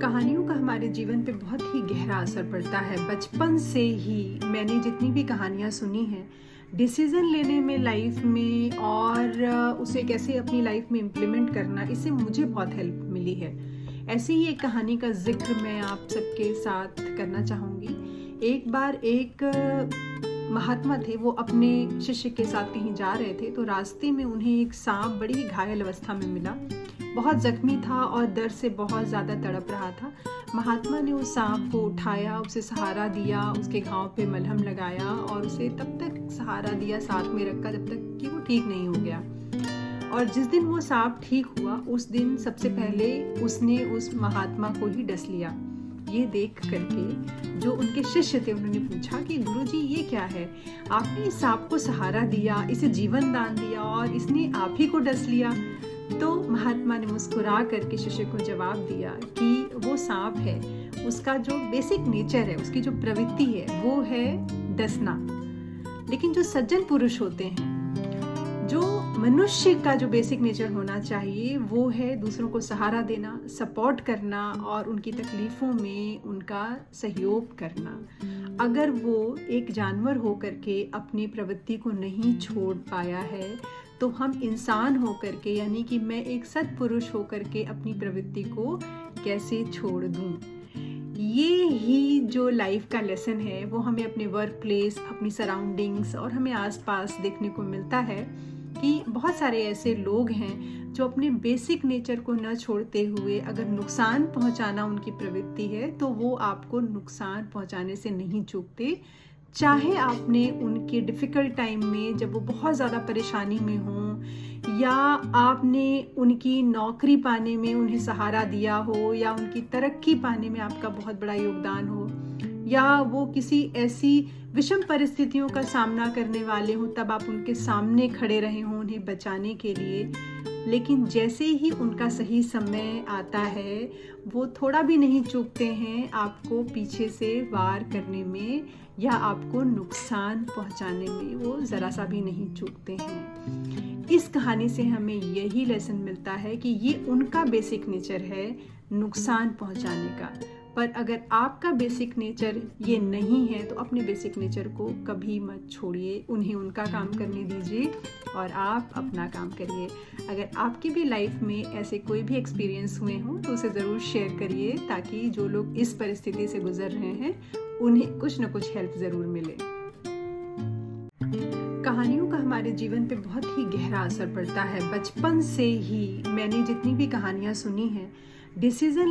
कहानियों का हमारे जीवन पे बहुत ही गहरा असर पड़ता है। बचपन से ही मैंने जितनी भी कहानियाँ सुनी हैं, डिसीज़न लेने में लाइफ में और उसे कैसे अपनी लाइफ में इम्प्लीमेंट करना, इससे मुझे बहुत हेल्प मिली है। ऐसी ही एक कहानी का जिक्र मैं आप सबके साथ करना चाहूँगी। एक बार एक महात्मा थे, वो अपने शिष्य के साथ कहीं जा रहे थे, तो रास्ते में उन्हें एक सांप बड़ी ही घायल अवस्था में मिला। बहुत जख्मी था और दर्द से बहुत ज़्यादा तड़प रहा था। महात्मा ने उस सांप को उठाया, उसे सहारा दिया, उसके घाव पे मलहम लगाया और उसे तब तक सहारा दिया, साथ में रखा जब तक कि वो ठीक नहीं हो गया। और जिस दिन वो सांप ठीक हुआ, उस दिन सबसे पहले उसने उस महात्मा को ही डस लिया। ये देख करके जो उनके शिष्य थे, उन्होंने पूछा कि गुरुजी, ये क्या है? आपने इस सांप को सहारा दिया, इसे जीवन दान दिया और इसने आप ही को डस लिया। तो महात्मा ने मुस्कुरा करके शिष्य को जवाब दिया कि वो सांप है, उसका जो बेसिक नेचर है, उसकी जो प्रवृत्ति है, वो है डसना। लेकिन जो सज्जन पुरुष होते हैं, जो मनुष्य का जो बेसिक नेचर होना चाहिए, वो है दूसरों को सहारा देना, सपोर्ट करना और उनकी तकलीफ़ों में उनका सहयोग करना। अगर वो एक जानवर हो करके अपनी प्रवृत्ति को नहीं छोड़ पाया है, तो हम इंसान हो करके, यानी कि मैं एक सत्पुरुष हो करके अपनी प्रवृत्ति को कैसे छोड़ दूं। ये ही जो लाइफ का लेसन है, वो हमें अपने वर्क प्लेस, अपनी सराउंडिंग्स और हमें आसपास देखने को मिलता है कि बहुत सारे ऐसे लोग हैं जो अपने बेसिक नेचर को न छोड़ते हुए, अगर नुकसान पहुंचाना उनकी प्रवृत्ति है, तो वो आपको नुकसान पहुंचाने से नहीं चूकते। चाहे आपने उनके डिफ़िकल्ट टाइम में, जब वो बहुत ज़्यादा परेशानी में हों, या आपने उनकी नौकरी पाने में उन्हें सहारा दिया हो, या उनकी तरक्की पाने में आपका बहुत बड़ा योगदान हो, या वो किसी ऐसी विषम परिस्थितियों का सामना करने वाले हों, तब आप उनके सामने खड़े रहे हों उन्हें बचाने के लिए। लेकिन जैसे ही उनका सही समय आता है, वो थोड़ा भी नहीं चूकते हैं आपको पीछे से वार करने में या आपको नुकसान पहुंचाने में, वो ज़रा सा भी नहीं चूकते हैं। इस कहानी से हमें यही लेसन मिलता है कि ये उनका बेसिक नेचर है, नुकसान पहुंचाने का। पर अगर आपका बेसिक नेचर ये नहीं है, तो अपने बेसिक नेचर को कभी मत छोड़िए, उन्हें उनका काम करने दीजिए और आप अपना काम करिए। अगर आपकी भी लाइफ में ऐसे कोई भी एक्सपीरियंस हुए हों, तो उसे ज़रूर शेयर करिए, ताकि जो लोग इस परिस्थिति से गुजर रहे हैं, उन्हें कुछ न कुछ हेल्प ज़रूर मिले। कहानियों का हमारे जीवन पे बहुत ही गहरा असर पड़ता है। बचपन से ही मैंने जितनी भी कहानियाँ सुनी हैं, डिसीज़न